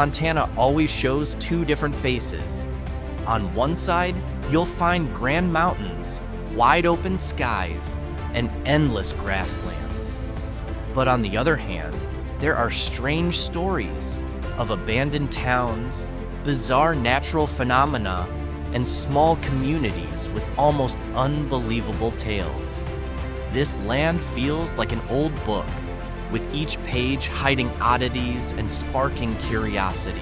Montana always shows two different faces. On one side, you'll find grand mountains, wide open skies, and endless grasslands. But on the other hand, there are strange stories of abandoned towns, bizarre natural phenomena, and small communities with almost unbelievable tales. This land feels like an old book, with each page hiding oddities and sparking curiosity.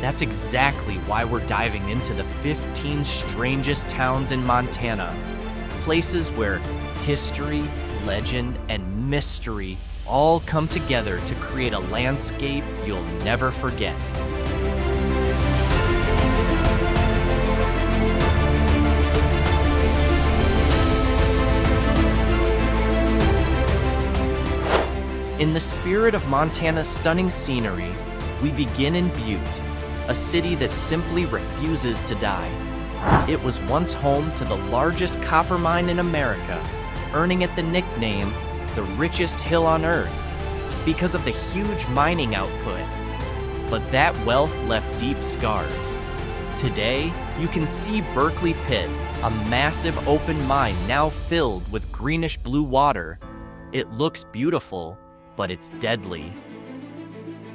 That's exactly why we're diving into the 15 strangest towns in Montana, places where history, legend, and mystery all come together to create a landscape you'll never forget. In the spirit of Montana's stunning scenery, we begin in Butte, a city that simply refuses to die. It was once home to the largest copper mine in America, earning it the nickname, the richest hill on earth, because of the huge mining output. But that wealth left deep scars. Today, you can see Berkeley Pit, a massive open mine now filled with greenish blue water. It looks beautiful, but it's deadly.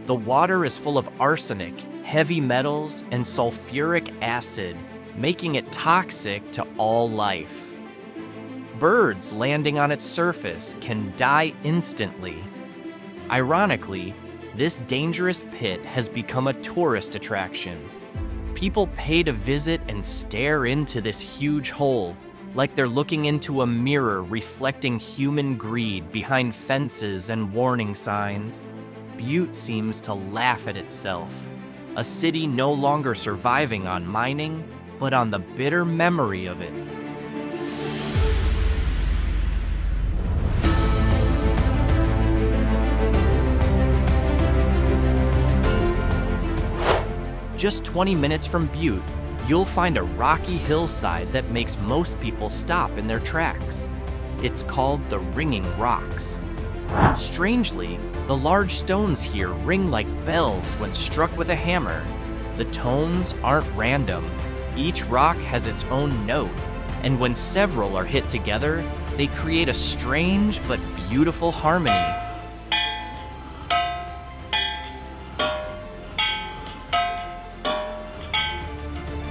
The water is full of arsenic, heavy metals, and sulfuric acid, making it toxic to all life. Birds landing on its surface can die instantly. Ironically, this dangerous pit has become a tourist attraction. People pay to visit and stare into this huge hole, like they're looking into a mirror reflecting human greed behind fences and warning signs. Butte seems to laugh at itself, a city no longer surviving on mining, but on the bitter memory of it. Just 20 minutes from Butte, you'll find a rocky hillside that makes most people stop in their tracks. It's called the Ringing Rocks. Strangely, the large stones here ring like bells when struck with a hammer. The tones aren't random. Each rock has its own note, and when several are hit together, they create a strange but beautiful harmony.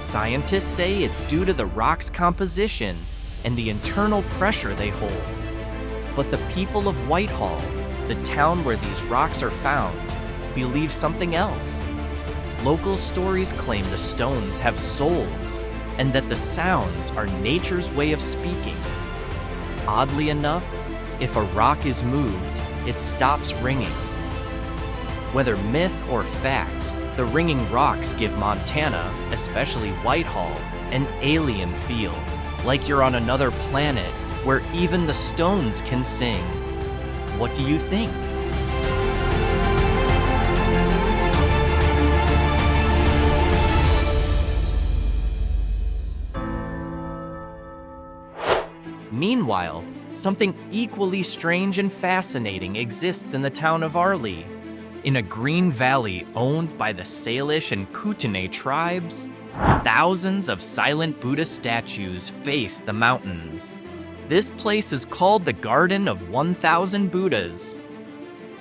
Scientists say it's due to the rock's composition and the internal pressure they hold. But the people of Whitehall, the town where these rocks are found, believe something else. Local stories claim the stones have souls and that the sounds are nature's way of speaking. Oddly enough, if a rock is moved, it stops ringing. Whether myth or fact, the ringing rocks give Montana, especially Whitehall, an alien feel, like you're on another planet where even the stones can sing. What do you think? Meanwhile, something equally strange and fascinating exists in the town of Arlee. In a green valley owned by the Salish and Kootenai tribes, thousands of silent Buddha statues face the mountains. This place is called the Garden of 1,000 Buddhas.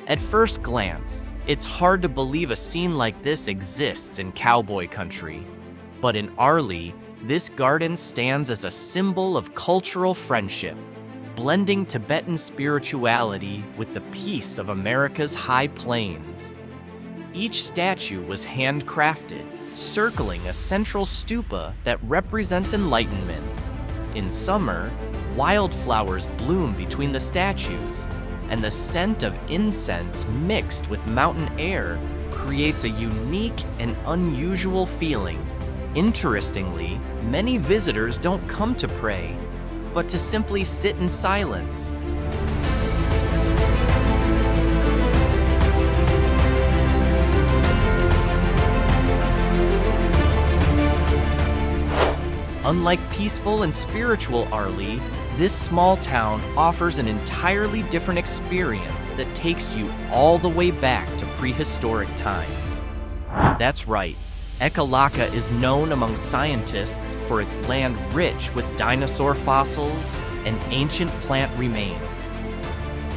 At first glance, it's hard to believe a scene like this exists in cowboy country. But in Arlee, this garden stands as a symbol of cultural friendship, blending Tibetan spirituality with the peace of America's high plains. Each statue was handcrafted, circling a central stupa that represents enlightenment. In summer, wildflowers bloom between the statues, and the scent of incense mixed with mountain air creates a unique and unusual feeling. Interestingly, many visitors don't come to pray, but to simply sit in silence. Unlike peaceful and spiritual Arlee, this small town offers an entirely different experience that takes you all the way back to prehistoric times. That's right. Ekalaka is known among scientists for its land rich with dinosaur fossils and ancient plant remains.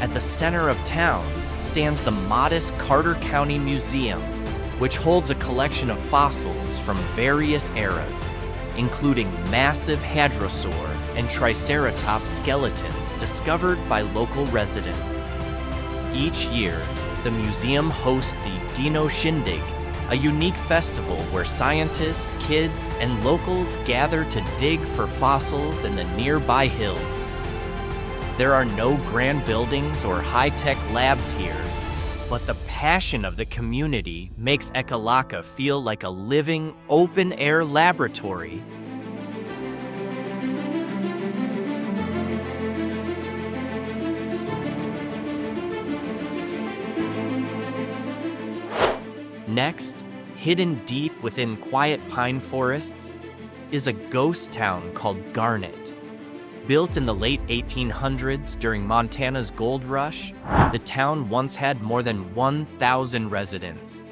At the center of town stands the modest Carter County Museum, which holds a collection of fossils from various eras, including massive hadrosaur and triceratops skeletons discovered by local residents. Each year, the museum hosts the Dino Shindig, a unique festival where scientists, kids, and locals gather to dig for fossils in the nearby hills. There are no grand buildings or high-tech labs here, but the passion of the community makes Ekalaka feel like a living, open-air laboratory. Next, hidden deep within quiet pine forests, is a ghost town called Garnet. Built in the late 1800s during Montana's gold rush, the town once had more than 1,000 residents.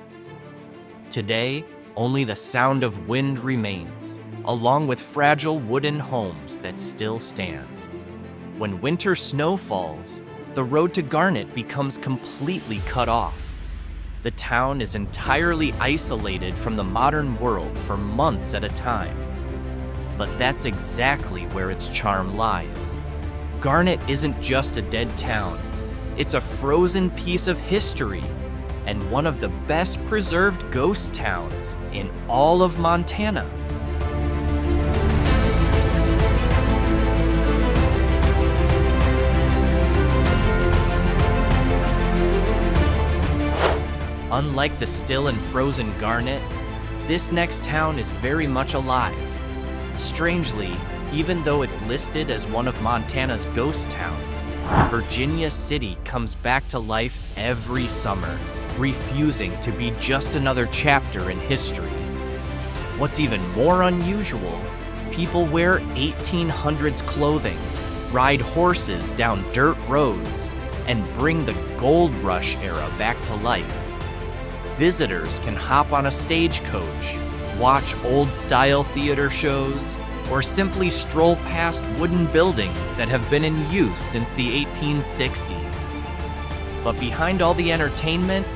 Today, only the sound of wind remains, along with fragile wooden homes that still stand. When winter snow falls, the road to Garnet becomes completely cut off. The town is entirely isolated from the modern world for months at a time. But that's exactly where its charm lies. Garnet isn't just a dead town. It's a frozen piece of history and one of the best preserved ghost towns in all of Montana. Unlike the still and frozen Garnet, this next town is very much alive. Strangely, even though it's listed as one of Montana's ghost towns, Virginia City comes back to life every summer, refusing to be just another chapter in history. What's even more unusual, people wear 1800s clothing, ride horses down dirt roads, and bring the gold rush era back to life. Visitors can hop on a stagecoach, watch old-style theater shows, or simply stroll past wooden buildings that have been in use since the 1860s. But behind all the entertainment,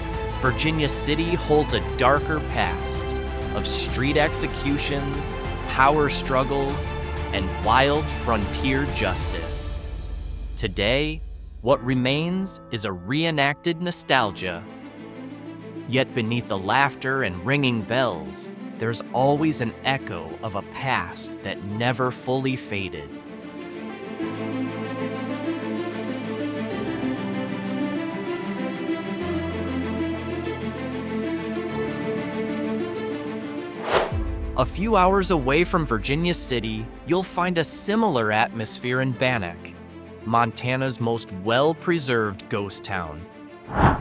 Virginia City holds a darker past of street executions, power struggles, and wild frontier justice. Today, what remains is a reenacted nostalgia. Yet beneath the laughter and ringing bells, there's always an echo of a past that never fully faded. A few hours away from Virginia City, you'll find a similar atmosphere in Bannack, Montana's most well-preserved ghost town.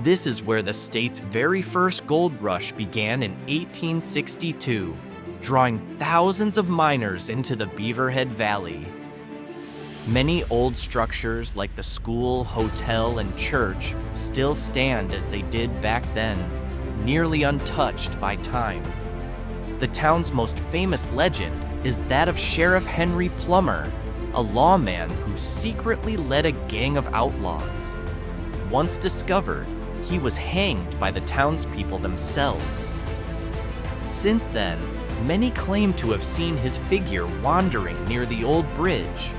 This is where the state's very first gold rush began in 1862, drawing thousands of miners into the Beaverhead Valley. Many old structures like the school, hotel, and church still stand as they did back then, nearly untouched by time. The town's most famous legend is that of Sheriff Henry Plummer, a lawman who secretly led a gang of outlaws. Once discovered, he was hanged by the townspeople themselves. Since then, many claim to have seen his figure wandering near the old bridge.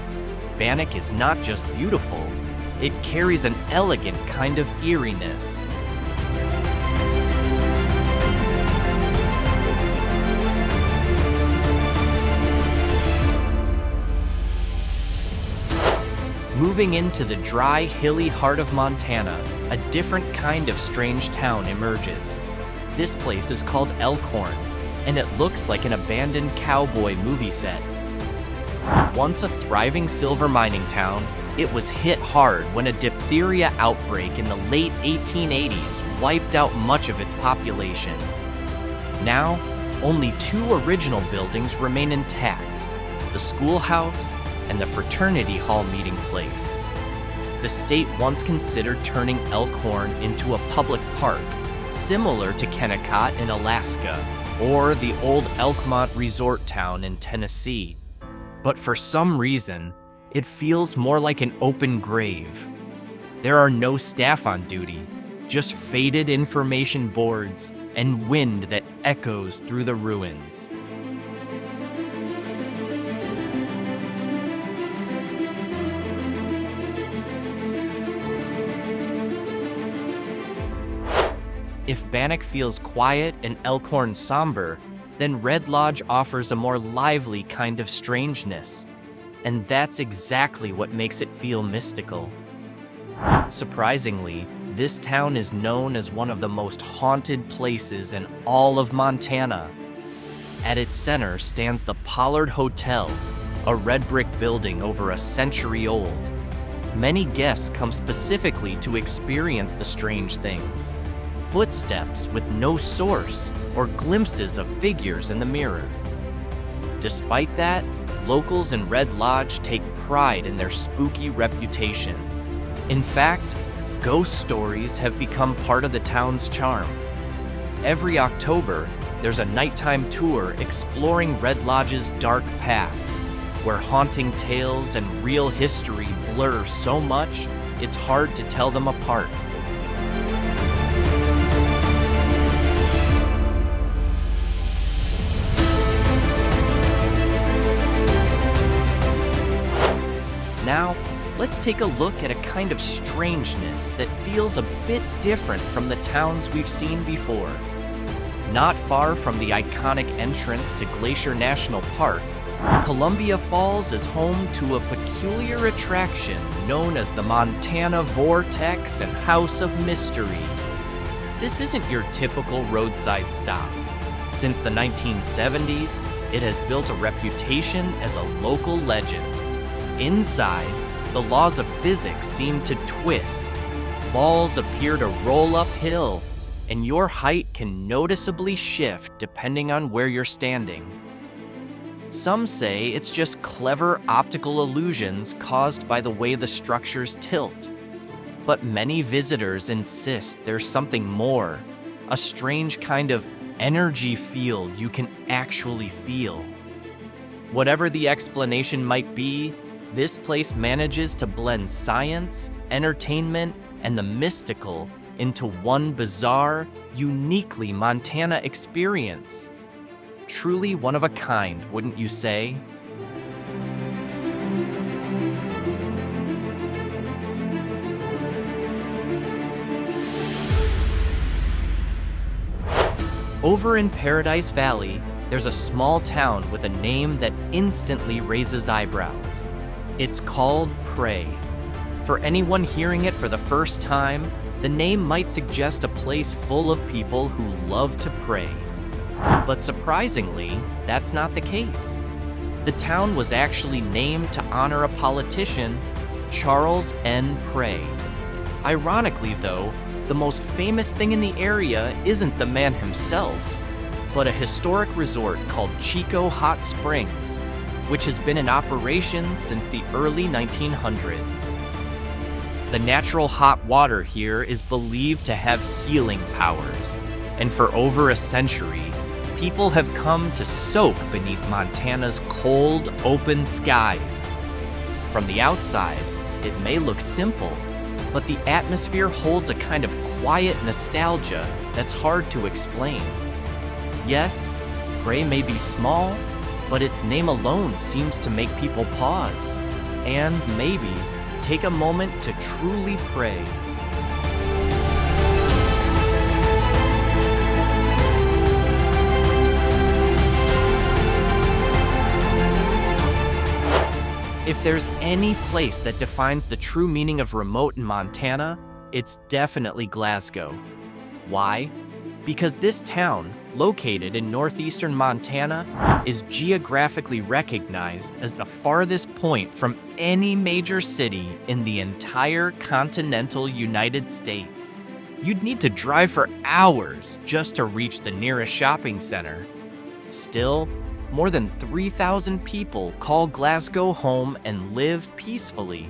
Bannack is not just beautiful, it carries an elegant kind of eeriness. Moving into the dry, hilly heart of Montana, a different kind of strange town emerges. This place is called Elkhorn, and it looks like an abandoned cowboy movie set. Once a thriving silver mining town, it was hit hard when a diphtheria outbreak in the late 1880s wiped out much of its population. Now, only two original buildings remain intact, the schoolhouse and the fraternity hall meeting place. The state once considered turning Elkhorn into a public park, similar to Kennecott in Alaska or the old Elkhorn resort town in Tennessee. But for some reason, it feels more like an open grave. There are no staff on duty, just faded information boards and wind that echoes through the ruins. If Bannack feels quiet and Elkhorn somber, then Red Lodge offers a more lively kind of strangeness. And that's exactly what makes it feel mystical. Surprisingly, this town is known as one of the most haunted places in all of Montana. At its center stands the Pollard Hotel, a red brick building over a century old. Many guests come specifically to experience the strange things. Footsteps with no source or glimpses of figures in the mirror. Despite that, locals in Red Lodge take pride in their spooky reputation. In fact, ghost stories have become part of the town's charm. Every October, there's a nighttime tour exploring Red Lodge's dark past, where haunting tales and real history blur so much, it's hard to tell them apart. Now, let's take a look at a kind of strangeness that feels a bit different from the towns we've seen before. Not far from the iconic entrance to Glacier National Park, Columbia Falls is home to a peculiar attraction known as the Montana Vortex and House of Mystery. This isn't your typical roadside stop. Since the 1970s, it has built a reputation as a local legend. Inside, the laws of physics seem to twist. Balls appear to roll uphill, and your height can noticeably shift depending on where you're standing. Some say it's just clever optical illusions caused by the way the structures tilt. But many visitors insist there's something more, a strange kind of energy field you can actually feel. Whatever the explanation might be, this place manages to blend science, entertainment, and the mystical into one bizarre, uniquely Montana experience. Truly one of a kind, wouldn't you say? Over in Paradise Valley, there's a small town with a name that instantly raises eyebrows. It's called Pray. For anyone hearing it for the first time, the name might suggest a place full of people who love to pray. But surprisingly, that's not the case. The town was actually named to honor a politician, Charles N. Pray. Ironically, though, the most famous thing in the area isn't the man himself, but a historic resort called Chico Hot Springs, which has been in operation since the early 1900s. The natural hot water here is believed to have healing powers, and for over a century, people have come to soak beneath Montana's cold, open skies. From the outside, it may look simple, but the atmosphere holds a kind of quiet nostalgia that's hard to explain. Yes, Pray may be small, but its name alone seems to make people pause, and maybe take a moment to truly pray. If there's any place that defines the true meaning of remote in Montana, it's definitely Glasgow. Why? Because this town, located in northeastern Montana, is geographically recognized as the farthest point from any major city in the entire continental United States. You'd need to drive for hours just to reach the nearest shopping center. Still, more than 3,000 people call Glasgow home and live peacefully.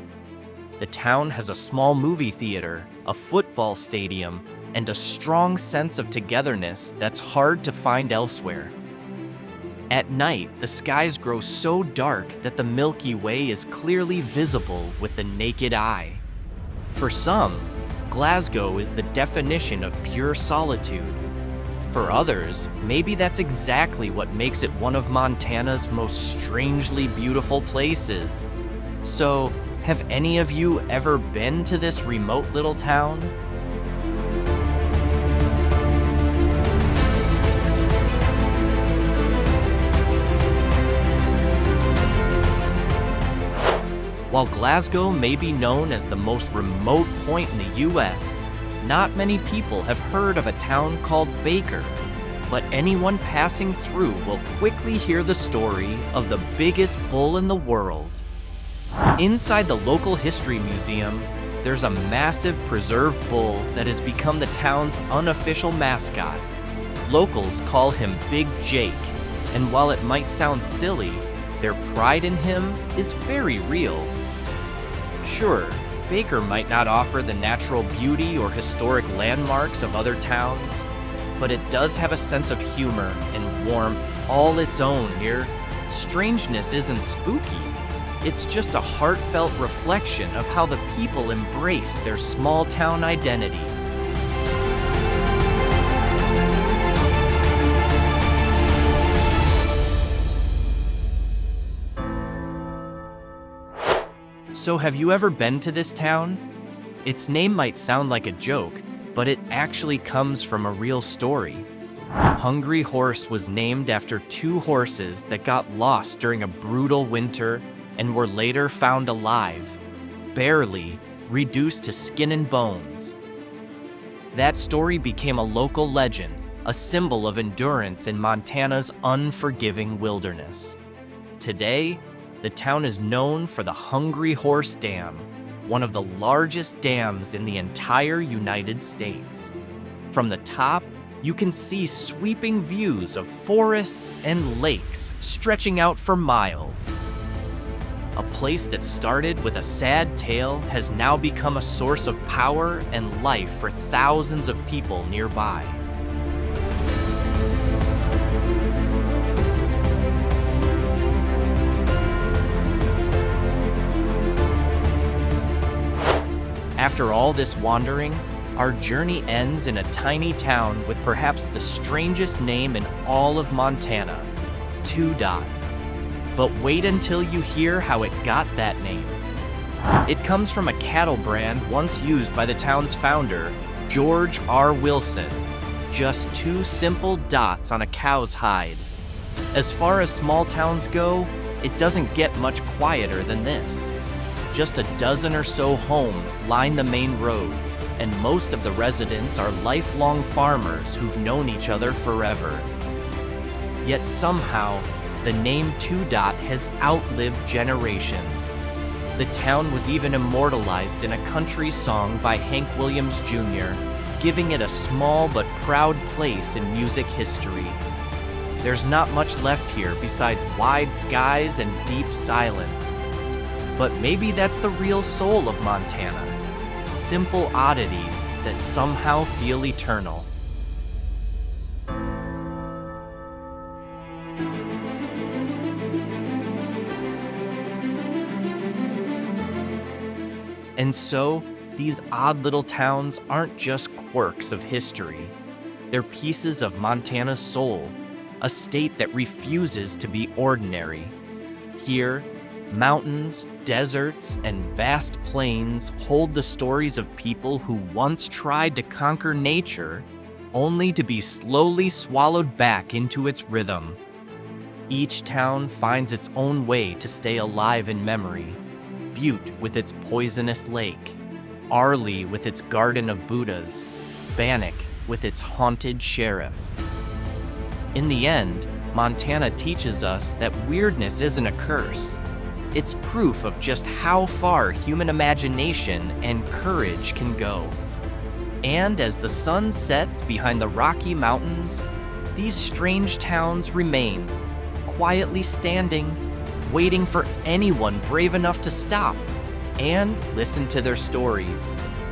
The town has a small movie theater, a football stadium, and a strong sense of togetherness that's hard to find elsewhere. At night, the skies grow so dark that the Milky Way is clearly visible with the naked eye. For some, Glasgow is the definition of pure solitude. For others, maybe that's exactly what makes it one of Montana's most strangely beautiful places. So, have any of you ever been to this remote little town? While Glasgow may be known as the most remote point in the US, not many people have heard of a town called Baker, but anyone passing through will quickly hear the story of the biggest bull in the world. Inside the local history museum, there's a massive preserved bull that has become the town's unofficial mascot. Locals call him Big Jake, and while it might sound silly, their pride in him is very real. Sure, Baker might not offer the natural beauty or historic landmarks of other towns, but it does have a sense of humor and warmth all its own here. Strangeness isn't spooky. It's just a heartfelt reflection of how the people embrace their small town identity. So have you ever been to this town? Its name might sound like a joke, but it actually comes from a real story. Hungry Horse was named after two horses that got lost during a brutal winter and were later found alive, barely reduced to skin and bones. That story became a local legend, a symbol of endurance in Montana's unforgiving wilderness. Today, the town is known for the Hungry Horse Dam, one of the largest dams in the entire United States. From the top, you can see sweeping views of forests and lakes stretching out for miles. A place that started with a sad tale has now become a source of power and life for thousands of people nearby. After all this wandering, our journey ends in a tiny town with perhaps the strangest name in all of Montana, Two Dot. But wait until you hear how it got that name. It comes from a cattle brand once used by the town's founder, George R. Wilson. Just two simple dots on a cow's hide. As far as small towns go, it doesn't get much quieter than this. Just a dozen or so homes line the main road, and most of the residents are lifelong farmers who've known each other forever. Yet somehow, the name Two Dot has outlived generations. The town was even immortalized in a country song by Hank Williams Jr., giving it a small but proud place in music history. There's not much left here besides wide skies and deep silence. But maybe that's the real soul of Montana. Simple oddities that somehow feel eternal. And so, these odd little towns aren't just quirks of history. They're pieces of Montana's soul, a state that refuses to be ordinary. Here, mountains, deserts, and vast plains hold the stories of people who once tried to conquer nature, only to be slowly swallowed back into its rhythm. Each town finds its own way to stay alive in memory. Butte with its poisonous lake, Arlee with its garden of Buddhas, Bannack with its haunted sheriff. In the end, Montana teaches us that weirdness isn't a curse. It's proof of just how far human imagination and courage can go. And as the sun sets behind the Rocky Mountains, these strange towns remain, quietly standing, waiting for anyone brave enough to stop and listen to their stories.